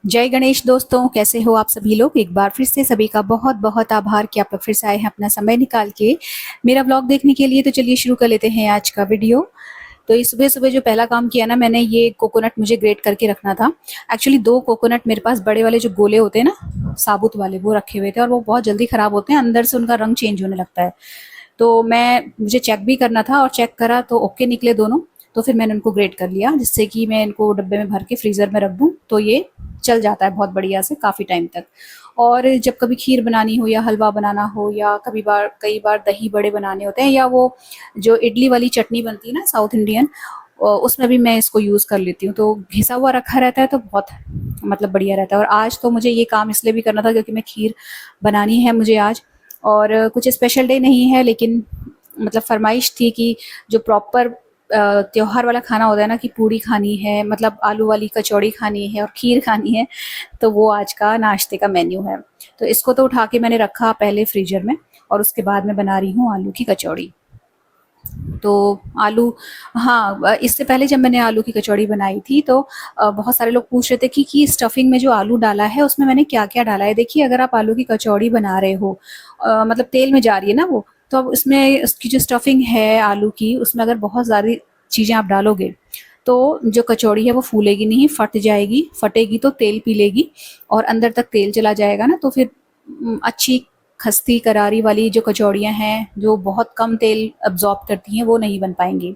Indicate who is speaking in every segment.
Speaker 1: जय गणेश दोस्तों, कैसे हो आप सभी लोग। एक बार फिर से सभी का बहुत बहुत आभार कि आप लोग फिर से आए हैं अपना समय निकाल के मेरा व्लॉग देखने के लिए। तो चलिए शुरू कर लेते हैं आज का वीडियो। तो ये सुबह सुबह जो पहला काम किया ना मैंने, ये कोकोनट मुझे ग्रेट करके रखना था। एक्चुअली दो कोकोनट मेरे पास बड़े वाले जो गोले होते हैं ना, साबुत वाले, वो रखे हुए थे और वो बहुत जल्दी खराब होते हैं, अंदर से उनका रंग चेंज होने लगता है। तो मुझे चेक भी करना था और चेक करा तो ओके निकले दोनों। तो फिर मैंने उनको ग्रेट कर लिया, जिससे कि मैं इनको डब्बे में भर के फ्रीज़र में रख दूँ तो ये चल जाता है बहुत बढ़िया से काफ़ी टाइम तक। और जब कभी खीर बनानी हो या हलवा बनाना हो या कई बार दही बड़े बनाने होते हैं, या वो जो इडली वाली चटनी बनती है ना साउथ इंडियन, उसमें भी मैं इसको यूज़ कर लेती हूँ। तो घिसा हुआ रखा रहता है तो बहुत मतलब बढ़िया रहता है। और आज तो मुझे ये काम इसलिए भी करना था क्योंकि मैं खीर बनानी है मुझे आज। और कुछ स्पेशल डे नहीं है, लेकिन मतलब फरमाइश थी कि जो प्रॉपर त्योहार वाला खाना होता है ना, कि पूड़ी खानी है, मतलब आलू वाली कचौड़ी खानी है और खीर खानी है, तो वो आज का नाश्ते का मेन्यू है। तो इसको तो उठा के मैंने रखा पहले फ्रीजर में, और उसके बाद मैं बना रही हूँ आलू की कचौड़ी। तो आलू, हाँ, इससे पहले जब मैंने आलू की कचौड़ी बनाई थी तो बहुत सारे लोग पूछ रहे थे कि स्टफिंग में जो आलू डाला है उसमें मैंने क्या क्या डाला है। देखिए, अगर आप आलू की कचौड़ी बना रहे हो, मतलब तेल में जा रही है ना वो, तो अब उसमें उसकी जो स्टफिंग है आलू की, उसमें अगर बहुत सारी चीज़ें आप डालोगे तो जो कचौड़ी है वो फूलेगी नहीं, फट जाएगी। फटेगी तो तेल पी लेगी और अंदर तक तेल चला जाएगा ना, तो फिर अच्छी खस्ती करारी वाली जो कचौड़ियाँ हैं, जो बहुत कम तेल अब्जॉर्ब करती हैं, वो नहीं बन पाएंगी।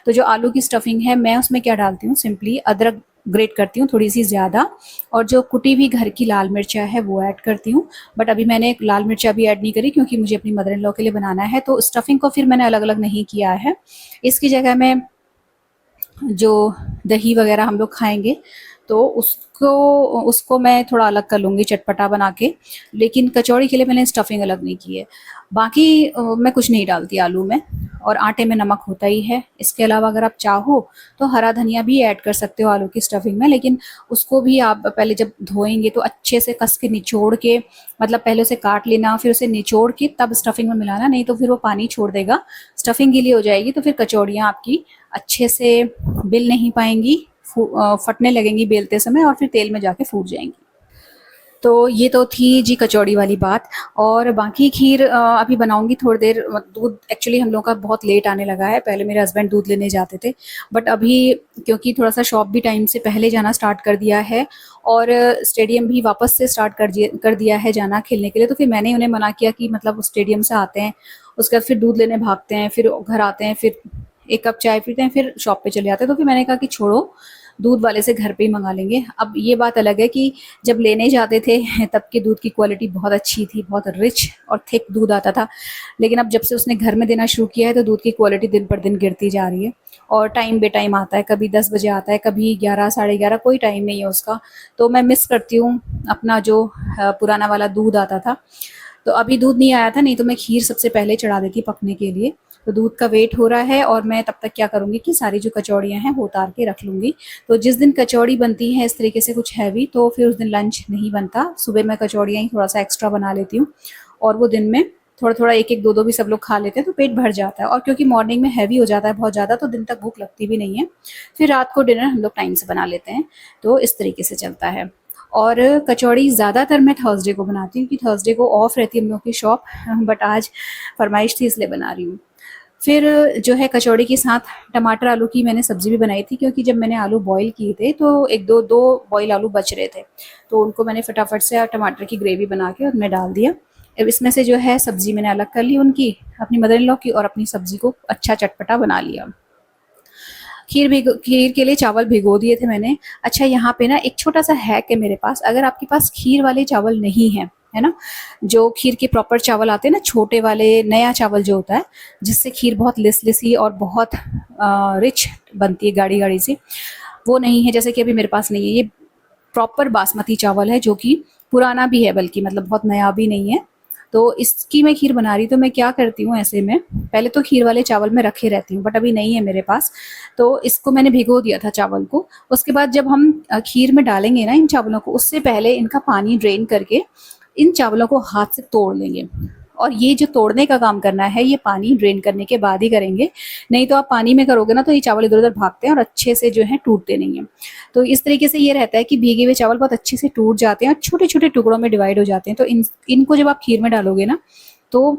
Speaker 1: तो जो आलू की स्टफिंग है, मैं उसमें क्या डालती हूँ, सिंपली अदरक ग्रेट करती हूँ थोड़ी सी ज़्यादा, और जो कुटी हुई घर की लाल मिर्चा है वो ऐड करती हूँ। बट अभी मैंने लाल मिर्चा भी ऐड नहीं करी क्योंकि मुझे अपनी मदर इन लॉ के लिए बनाना है, तो स्टफिंग को फिर मैंने अलग अलग नहीं किया है। इसकी जगह मैं जो दही वगैरह हम लोग खाएंगे तो उसको उसको मैं थोड़ा अलग कर लूँगी, चटपटा बना के। लेकिन कचौड़ी के लिए मैंने स्टफिंग अलग नहीं की है। बाकी मैं कुछ नहीं डालती आलू में, और आटे में नमक होता ही है। इसके अलावा अगर आप चाहो तो हरा धनिया भी ऐड कर सकते हो आलू की स्टफिंग में, लेकिन उसको भी आप पहले जब धोएंगे तो अच्छे से कस के निचोड़ के, मतलब पहले उसे काट लेना, फिर उसे निचोड़ के तब स्टफिंग में मिलाना, नहीं तो फिर वो पानी छोड़ देगा, स्टफिंग गीली हो जाएगी, तो फिर कचौड़ियाँ आपकी अच्छे से बेल नहीं पाएंगी, फटने लगेंगी बेलते समय और फिर तेल में जाके फूट जाएंगी। तो ये तो थी जी कचौड़ी वाली बात। और बाकी खीर अभी बनाऊंगी थोड़ी देर। दूध एक्चुअली हम लोगों का बहुत लेट आने लगा है, पहले मेरे हस्बैंड दूध लेने जाते थे, बट अभी क्योंकि थोड़ा सा शॉप भी टाइम से पहले जाना स्टार्ट कर दिया है, और स्टेडियम भी वापस से स्टार्ट कर दिया है जाना खेलने के लिए, तो फिर मैंने उन्हें मना किया कि मतलब स्टेडियम से आते हैं, उसके बाद फिर दूध लेने भागते हैं, फिर घर आते हैं, फिर एक कप चाय पीते हैं, फिर शॉप पे चले जाते हैं। तो फिर मैंने कहा कि छोड़ो, दूध वाले से घर पे ही मंगा लेंगे। अब ये बात अलग है कि जब लेने जाते थे तब के दूध की क्वालिटी बहुत अच्छी थी, बहुत रिच और थिक दूध आता था। लेकिन अब जब से उसने घर में देना शुरू किया है तो दूध की क्वालिटी दिन पर दिन गिरती जा रही है, और टाइम बे टाइम आता है, कभी 10 बजे आता है, कभी 11, साढ़े 11, कोई टाइम नहीं है उसका। तो मैं मिस करती हूँ अपना जो पुराना वाला दूध आता था। तो अभी दूध नहीं आया था, नहीं तो मैं खीर सबसे पहले चढ़ा देती पकने के लिए। तो दूध का वेट हो रहा है, और मैं तब तक क्या करूँगी कि सारी जो कचौड़ियाँ हैं वो उतार के रख लूँगी। तो जिस दिन कचौड़ी बनती है इस तरीके से कुछ हैवी, तो फिर उस दिन लंच नहीं बनता। सुबह मैं कचौड़ियाँ ही थोड़ा सा एक्स्ट्रा बना लेती हूँ, और वो दिन में थोड़ा थोड़ा एक एक दो दो भी सब लोग खा लेते हैं तो पेट भर जाता है। और क्योंकि मॉर्निंग में हैवी हो जाता है बहुत ज़्यादा, तो दिन तक भूख लगती भी नहीं है। फिर रात को डिनर हम लोग टाइम से बना लेते हैं। तो इस तरीके से चलता है। और कचौड़ी ज़्यादातर मैं थर्सडे को बनाती हूँ, कि थर्सडे को ऑफ रहती है हम लोग की शॉप, बट आज फरमाइश थी इसलिए बना रही हूँ। फिर जो है कचौड़ी के साथ टमाटर आलू की मैंने सब्ज़ी भी बनाई थी, क्योंकि जब मैंने आलू बॉईल किए थे तो एक दो दो बॉईल आलू बच रहे थे, तो उनको मैंने फटाफट से टमाटर की ग्रेवी बना के उनमें डाल दिया। अब इसमें से जो है सब्ज़ी मैंने अलग कर ली उनकी, अपनी मदर इन लॉ की, और अपनी सब्ज़ी को अच्छा चटपटा बना लिया। खीर के लिए चावल भिगो दिए थे मैंने। अच्छा, यहाँ पे ना एक छोटा सा हैक है मेरे पास। अगर आपके पास खीर वाले चावल नहीं है ना, जो खीर के प्रॉपर चावल आते हैं ना, छोटे वाले, नया चावल जो होता है, जिससे खीर बहुत लिसी और बहुत रिच बनती है, गाढ़ी गाढ़ी सी, वो नहीं है, जैसे कि अभी मेरे पास नहीं है। ये प्रॉपर बासमती चावल है, जो कि पुराना भी है, बल्कि मतलब बहुत नया भी नहीं है। तो इसकी मैं खीर बना रही, तो मैं क्या करती हूँ ऐसे में, पहले तो खीर वाले चावल मैं रखे रहती हूँ, बट अभी नहीं है मेरे पास। तो इसको मैंने भिगो दिया था चावल को। उसके बाद जब हम खीर में डालेंगे ना इन चावलों को, उससे पहले इनका पानी ड्रेन करके इन चावलों को हाथ से तोड़ लेंगे। और ये जो तोड़ने का काम करना है ये पानी ड्रेन करने के बाद ही करेंगे, नहीं तो आप पानी में करोगे ना तो ये चावल इधर उधर भागते हैं और अच्छे से जो है टूटते नहीं हैं। तो इस तरीके से ये रहता है कि भीगे हुए चावल बहुत अच्छे से टूट जाते हैं और छोटे छोटे टुकड़ों में डिवाइड हो जाते हैं। तो इनको जब आप खीर में डालोगे ना तो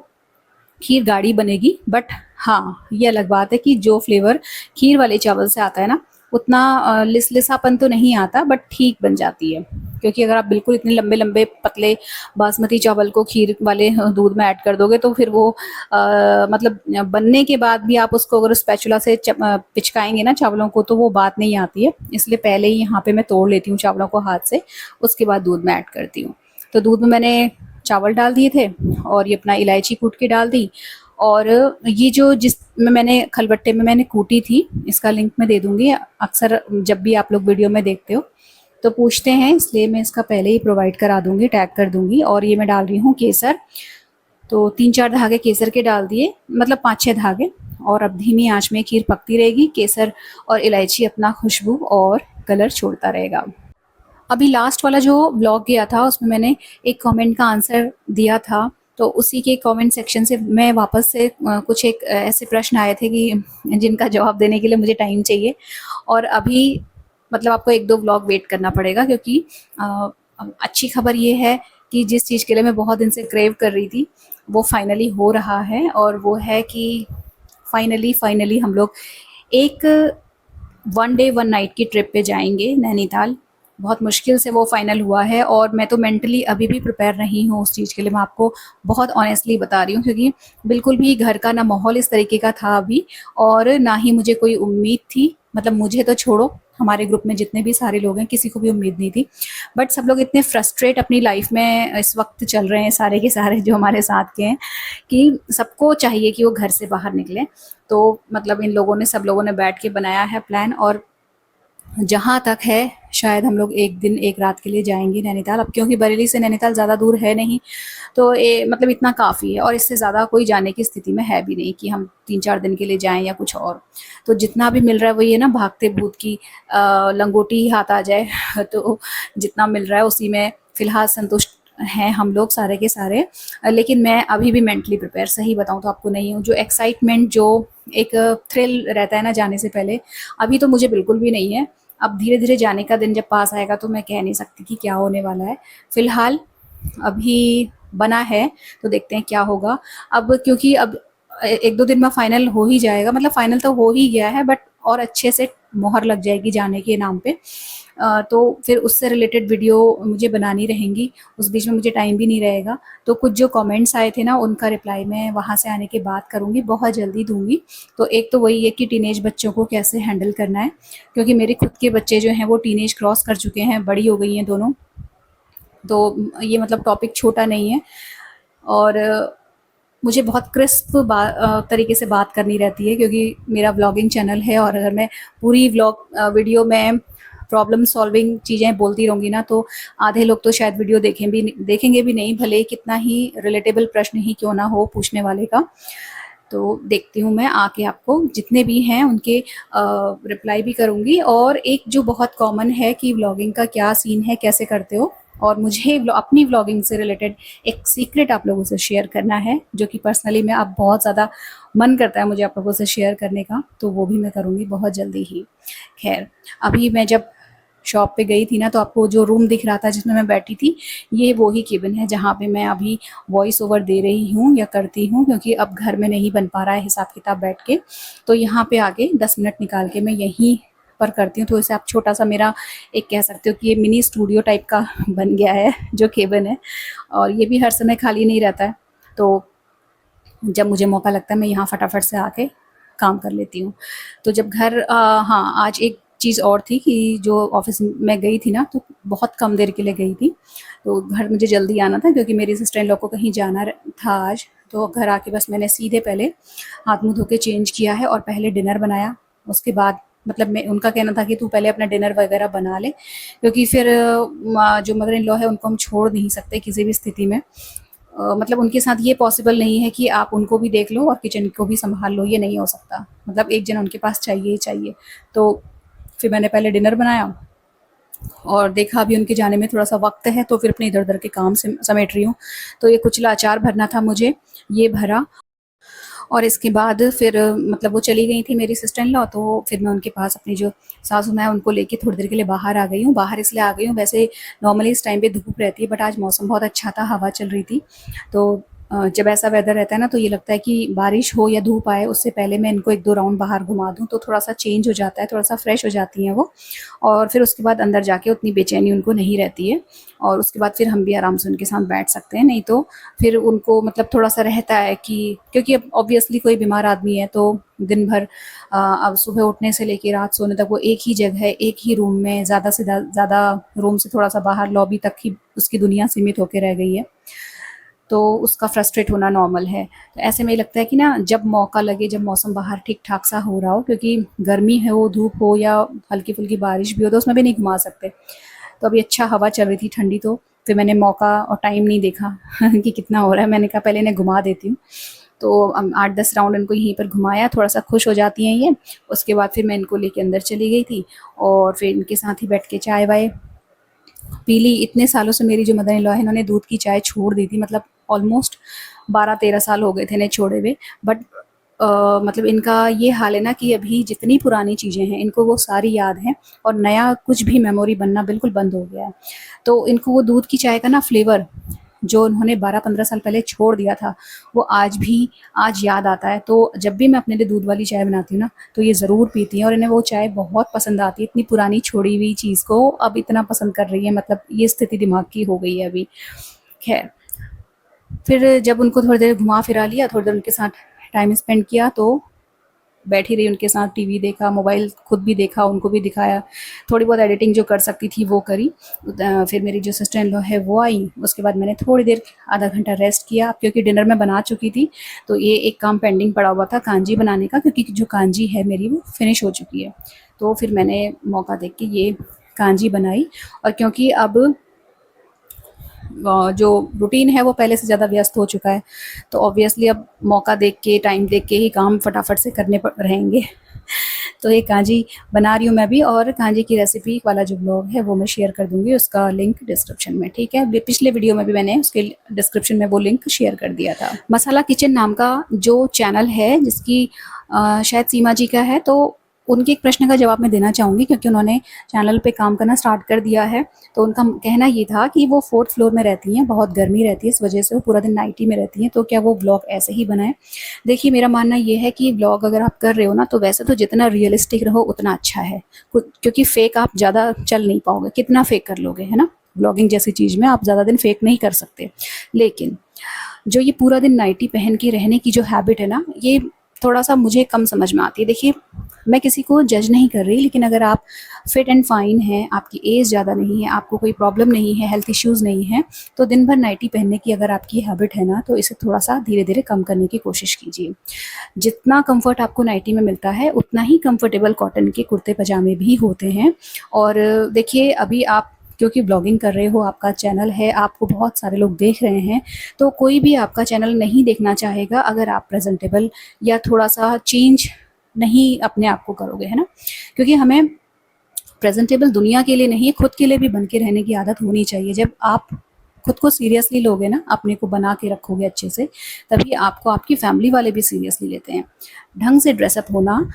Speaker 1: खीर गाढ़ी बनेगी। बट हाँ, ये अलग बात है कि जो फ्लेवर खीर वाले चावल से आता है ना उतना लिसलिसापन तो नहीं आता, बट ठीक बन जाती है। क्योंकि अगर आप बिल्कुल इतने लंबे लंबे पतले बासमती चावल को खीर वाले दूध में ऐड कर दोगे तो फिर वो मतलब बनने के बाद भी आप उसको अगर स्पैचुला से पिचकाएंगे ना चावलों को तो वो बात नहीं आती है। इसलिए पहले ही यहाँ पे मैं तोड़ लेती हूँ चावलों को हाथ से, उसके बाद दूध में ऐड करती हूँ। तो दूध में मैंने चावल डाल दिए थे और ये अपना इलायची कूट के डाल दी। और ये जो जिस में मैंने खलबट्टे में मैंने कूटी थी, इसका लिंक मैं दे दूंगी। अक्सर जब भी आप लोग वीडियो में देखते हो तो पूछते हैं, इसलिए मैं इसका पहले ही प्रोवाइड करा दूंगी, टैग कर दूंगी। और ये मैं डाल रही हूँ केसर। तो 3-4 धागे केसर के डाल दिए, मतलब 5-6 धागे। और अब धीमी आंच में खीर पकती रहेगी। केसर और इलायची अपना खुशबू और कलर छोड़ता रहेगा। अभी लास्ट वाला जो व्लॉग गया था उसमें मैंने एक कमेंट का आंसर दिया था, तो उसी के कमेंट सेक्शन से मैं वापस से कुछ एक ऐसे प्रश्न आए थे कि जिनका जवाब देने के लिए मुझे टाइम चाहिए। और अभी मतलब आपको 1-2 व्लॉग वेट करना पड़ेगा, क्योंकि अच्छी खबर ये है कि जिस चीज़ के लिए मैं बहुत दिन से क्रेव कर रही थी वो फाइनली हो रहा है। और वो है कि फाइनली हम लोग एक 1 डे 1 नाइट की ट्रिप पे जाएंगे नैनीताल। बहुत मुश्किल से वो फाइनल हुआ है और मैं तो मेंटली अभी भी प्रिपेयर नहीं हूँ उस चीज़ के लिए। मैं आपको बहुत ऑनेस्टली बता रही हूँ, क्योंकि बिल्कुल भी घर का ना माहौल इस तरीके का था अभी, और ना ही मुझे कोई उम्मीद थी। मतलब मुझे तो छोड़ो, हमारे ग्रुप में जितने भी सारे लोग हैं किसी को भी उम्मीद नहीं थी। बट सब लोग इतने फ्रस्ट्रेट अपनी लाइफ में इस वक्त चल रहे हैं, सारे के सारे जो हमारे साथ के हैं, कि सबको चाहिए कि वो घर से बाहर निकले। तो मतलब इन लोगों ने, सब लोगों ने बैठ के बनाया है प्लान। और जहाँ तक है शायद हम लोग एक दिन एक रात के लिए जाएंगे नैनीताल। अब क्योंकि बरेली से नैनीताल ज़्यादा दूर है नहीं, तो मतलब इतना काफ़ी है। और इससे ज़्यादा कोई जाने की स्थिति में है भी नहीं कि हम 3-4 दिन के लिए जाएं या कुछ और। तो जितना भी मिल रहा है वो ये ना भागते भूत की लंगोटी ही हाथ आ जाए तो जितना मिल रहा है उसी में फ़िलहाल संतुष्ट हैं हम लोग सारे के सारे। लेकिन मैं अभी भी मेंटली प्रिपेयर, सही बताऊँ तो आपको नहीं हूँ। जो एक्साइटमेंट, जो एक थ्रिल रहता है ना जाने से पहले, अभी तो मुझे बिल्कुल भी नहीं है। अब धीरे धीरे जाने का दिन जब पास आएगा तो मैं कह नहीं सकती कि क्या होने वाला है। फिलहाल अभी बना है तो देखते हैं क्या होगा। अब क्योंकि अब 1-2 दिन में फाइनल हो ही जाएगा, मतलब फाइनल तो हो ही गया है, बट और अच्छे से मोहर लग जाएगी जाने के नाम पे। तो फिर उससे रिलेटेड वीडियो मुझे बनानी रहेंगी, उस बीच में मुझे टाइम भी नहीं रहेगा। तो कुछ जो कमेंट्स आए थे ना उनका रिप्लाई मैं वहाँ से आने के बाद करूँगी, बहुत जल्दी दूँगी। तो एक तो वही है कि टीनेज बच्चों को कैसे हैंडल करना है, क्योंकि मेरे खुद के बच्चे जो हैं वो टीनेज क्रॉस कर चुके हैं, बड़ी हो गई हैं दोनों। तो ये मतलब टॉपिक छोटा नहीं है। और मुझे बहुत क्रिस्प तरीके से बात करनी रहती है, क्योंकि मेरा व्लॉगिंग चैनल है। और अगर मैं पूरी वीडियो में प्रॉब्लम सॉल्विंग चीज़ें बोलती रहूँगी ना तो आधे लोग तो शायद वीडियो देखेंगे भी नहीं, भले कितना ही रिलेटेबल प्रश्न ही क्यों ना हो पूछने वाले का। तो देखती हूँ मैं आके आपको जितने भी हैं उनके रिप्लाई भी करूँगी। और एक जो बहुत कॉमन है कि व्लॉगिंग का क्या सीन है, कैसे करते हो, और मुझे अपनी व्लॉगिंग से रिलेटेड एक सीक्रेट आप लोगों से शेयर करना है, जो कि पर्सनली मैं अब बहुत ज़्यादा मन करता है मुझे आप लोगों से शेयर करने का, तो वो भी मैं करूँगी बहुत जल्दी ही। खैर, अभी मैं जब शॉप पे गई थी ना तो आपको जो रूम दिख रहा था जिसमें मैं बैठी थी, ये वो ही केबिन है जहाँ पे मैं अभी वॉइस ओवर दे रही हूँ या करती हूँ, क्योंकि अब घर में नहीं बन पा रहा है हिसाब किताब बैठ के। तो यहाँ पे आके 10 मिनट निकाल के मैं यहीं पर करती हूँ। तो इसे आप छोटा सा मेरा एक कह सकते हो कि ये मिनी स्टूडियो टाइप का बन गया है जो केबिन है। और ये भी हर समय खाली नहीं रहता है, तो जब मुझे मौका लगता है मैं यहाँ फटाफट से आके काम कर लेती हूँ। तो जब घर हाँ, आज एक चीज़ और थी कि जो ऑफिस में गई थी ना तो बहुत कम देर के लिए गई थी, तो घर मुझे जल्दी आना था क्योंकि मेरी सिस्टर इन लोग को कहीं जाना था आज। तो घर आके बस मैंने सीधे पहले हाथ मुँह धो के चेंज किया है और पहले डिनर बनाया। उसके बाद मतलब मैं, उनका कहना था कि तू पहले अपना डिनर वगैरह बना ले, क्योंकि फिर जो मदर इन लॉ है उनको हम छोड़ नहीं सकते किसी भी स्थिति में। मतलब उनके साथ ये पॉसिबल नहीं है कि आप उनको भी देख लो और किचन को भी संभाल लो, ये नहीं हो सकता। मतलब एक जन उनके पास चाहिए ही चाहिए। तो फिर मैंने पहले डिनर बनाया, और देखा अभी उनके जाने में थोड़ा सा वक्त है, तो फिर अपने इधर उधर के काम से समेट रही हूँ। तो ये कुचला अचार भरना था मुझे, ये भरा। और इसके बाद फिर मतलब वो चली गई थी मेरी सिस्टर इन लॉ, तो फिर मैं उनके पास अपनी जो सासू माँ है उनको लेके थोड़ी देर के लिए बाहर आ गई हूँ। बाहर इसलिए आ गई हूँ, वैसे नॉर्मली इस टाइम पे धूप रहती है, बट आज मौसम बहुत अच्छा था, हवा चल रही थी। तो जब ऐसा वेदर रहता है ना, तो ये लगता है कि बारिश हो या धूप आए, उससे पहले मैं इनको 1-2 राउंड बाहर घुमा दूँ, तो थोड़ा सा चेंज हो जाता है, थोड़ा सा फ्रेश हो जाती हैं वो। और फिर उसके बाद अंदर जाके उतनी बेचैनी उनको नहीं रहती है, और उसके बाद फिर हम भी आराम से उनके साथ बैठ सकते हैं। नहीं तो फिर उनको मतलब थोड़ा सा रहता है कि, क्योंकि अब ऑब्वियसली कोई बीमार आदमी है तो दिन भर अब सुबह उठने से लेके रात सोने तक वो एक ही जगह, एक ही रूम में, ज़्यादा से ज़्यादा रूम से थोड़ा सा बाहर लॉबी तक ही उसकी दुनिया सीमित होकर रह गई है, तो उसका फ्रस्ट्रेट होना नॉर्मल है। तो ऐसे में लगता है कि ना, जब मौका लगे, जब मौसम बाहर ठीक ठाक सा हो रहा हो, क्योंकि गर्मी है, वो धूप हो या हल्की फुल्की बारिश भी हो, तो उसमें भी नहीं घुमा सकते। तो अभी अच्छा हवा चल रही थी ठंडी, तो फिर मैंने मौका और टाइम नहीं देखा कि कितना हो रहा है, मैंने कहा पहले इन्हें घुमा देती हूँ। तो 8-10 राउंड इनको यहीं पर घुमाया, थोड़ा सा खुश हो जाती हैं ये। उसके बाद फिर मैं इनको लेके अंदर चली गई थी, और फिर इनके साथ ही बैठ के चाय वाय पी ली। इतने सालों से मेरी जो मदर इन लॉ है, इन्होंने दूध की चाय छोड़ दी थी, मतलब ऑलमोस्ट 12-13 साल हो गए थे इन्हें छोड़े हुए। बट मतलब इनका ये हाल है ना कि अभी जितनी पुरानी चीज़ें हैं इनको वो सारी याद हैं, और नया कुछ भी मेमोरी बनना बिल्कुल बंद हो गया है। तो इनको वो दूध की चाय का ना फ्लेवर, जो उन्होंने 12-15 साल पहले छोड़ दिया था, वो आज याद आता है। तो जब भी मैं अपने लिए दूध वाली चाय बनाती हूँ ना, तो ये ज़रूर पीती हैं, और इन्हें वो चाय बहुत पसंद आती है। इतनी पुरानी छोड़ी हुई चीज़ को अब इतना पसंद कर रही है, मतलब ये स्थिति दिमाग की हो गई है अभी। खैर, फिर जब उनको थोड़ी देर घुमा फिरा लिया, थोड़ी देर उनके साथ टाइम स्पेंड किया, तो बैठी रही उनके साथ, टीवी देखा, मोबाइल खुद भी देखा, उनको भी दिखाया। थोड़ी बहुत एडिटिंग जो कर सकती थी वो करी। फिर मेरी जो सिस्टर इन लॉ है वो आई, उसके बाद मैंने थोड़ी देर, आधा घंटा रेस्ट किया, क्योंकि डिनर मैं बना चुकी थी। तो ये एक काम पेंडिंग पड़ा हुआ था कांजी बनाने का, क्योंकि जो कांजी है मेरी वो फिनिश हो चुकी है। तो फिर मैंने मौका देख के ये कांजी बनाई। और क्योंकि अब जो रूटीन है वो पहले से ज़्यादा व्यस्त हो चुका है, तो ऑब्वियसली अब मौका देख के, टाइम देख के ही काम फटाफट से करने रहेंगे। तो ये कांजी बना रही हूँ मैं भी, और कांजी की रेसिपी वाला जो ब्लॉग है वो मैं शेयर कर दूंगी, उसका लिंक डिस्क्रिप्शन में, ठीक है। पिछले वीडियो में भी मैंने उसके डिस्क्रिप्शन में वो लिंक शेयर कर दिया था। मसाला किचन नाम का जो चैनल है, जिसकी शायद सीमा जी का है, तो उनके एक प्रश्न का जवाब मैं देना चाहूँगी, क्योंकि उन्होंने चैनल पे काम करना स्टार्ट कर दिया है। तो उनका कहना ये था कि वो 4th फ्लोर में रहती हैं, बहुत गर्मी रहती है, इस वजह से वो पूरा दिन नाइटी में रहती हैं, तो क्या वो ब्लॉग ऐसे ही बनाएं। देखिए, मेरा मानना ये है कि ब्लॉग अगर आप कर रहे हो ना, तो वैसे तो जितना रियलिस्टिक रहो उतना अच्छा है, क्योंकि फेक आप ज़्यादा चल नहीं पाओगे, कितना फेक कर लोगे, है ना। ब्लॉगिंग जैसी चीज़ में आप ज़्यादा दिन फेक नहीं कर सकते। लेकिन जो ये पूरा दिन नाइटी पहन के रहने की जो हैबिट है ना, ये थोड़ा सा मुझे कम समझ में आती है। देखिए, मैं किसी को जज नहीं कर रही, लेकिन अगर आप फिट एंड फाइन हैं, आपकी एज ज़्यादा नहीं है, आपको कोई प्रॉब्लम नहीं है, हेल्थ इश्यूज़ नहीं है, तो दिन भर नाइटी पहनने की अगर आपकी हैबिट है ना, तो इसे थोड़ा सा धीरे धीरे कम करने की कोशिश कीजिए। जितना कंफर्ट आपको नाइटी में मिलता है, उतना ही कंफर्टेबल कॉटन के कुर्ते पजामे भी होते हैं। और देखिए, अभी आप क्योंकि ब्लॉगिंग कर रहे हो, आपका चैनल है, आपको बहुत सारे लोग देख रहे हैं, तो कोई भी आपका चैनल नहीं देखना चाहेगा अगर आप प्रेजेंटेबल या थोड़ा सा चेंज नहीं अपने आप को करोगे, है ना। क्योंकि हमें प्रेजेंटेबल दुनिया के लिए नहीं, खुद के लिए भी बन के रहने की आदत होनी चाहिए। जब आप खुद को सीरियसली लोगे ना, अपने को बना के रखोगे अच्छे से, तभी आपको आपकी फैमिली वाले भी सीरियसली लेते हैं। ढंग से ड्रेसअप होना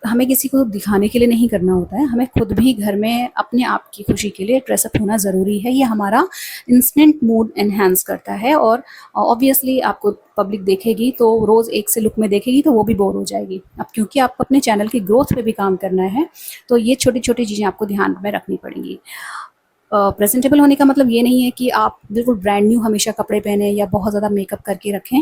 Speaker 1: हमें किसी को दिखाने के लिए नहीं करना होता है, हमें खुद भी घर में अपने आप की खुशी के लिए ड्रेसअप होना ज़रूरी है। ये हमारा इंस्टेंट मूड एनहांस करता है, और ऑब्वियसली आपको पब्लिक देखेगी तो रोज़ एक से लुक में देखेगी, तो वो भी बोर हो जाएगी। अब क्योंकि आपको अपने चैनल की ग्रोथ पे भी काम करना है, तो ये छोटी छोटी चीज़ें आपको ध्यान में रखनी पड़ेंगी। प्रेजेंटेबल होने का मतलब ये नहीं है कि आप बिल्कुल ब्रांड न्यू हमेशा कपड़े पहने या बहुत ज़्यादा मेकअप करके रखें,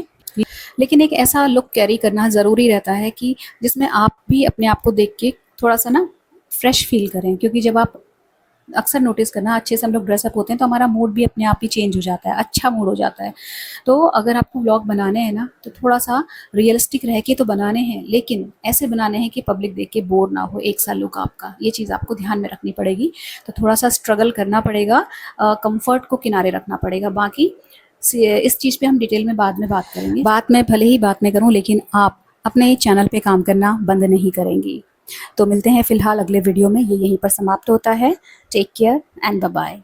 Speaker 1: लेकिन एक ऐसा लुक कैरी करना ज़रूरी रहता है कि जिसमें आप भी अपने आप को देख के थोड़ा सा ना फ्रेश फील करें। क्योंकि जब आप, अक्सर नोटिस करना, अच्छे से हम लोग ड्रेसअप होते हैं तो हमारा मूड भी अपने आप ही चेंज हो जाता है, अच्छा मूड हो जाता है। तो अगर आपको व्लॉग बनाने हैं ना, तो थोड़ा सा रियलिस्टिक रह के तो बनाने हैं, लेकिन ऐसे बनाने हैं कि पब्लिक देख के बोर ना हो एक सा लुक आपका। ये चीज़ आपको ध्यान में रखनी पड़ेगी। तो थोड़ा सा स्ट्रगल करना पड़ेगा, कंफर्ट को किनारे रखना पड़ेगा। बाकी इस चीज़ पे हम डिटेल में बाद में बात करेंगे। बात मैं भले ही बात में करूँ, लेकिन आप अपने चैनल पे काम करना बंद नहीं करेंगी। तो मिलते हैं फिलहाल अगले वीडियो में, ये यहीं पर समाप्त होता है। Take care and bye bye.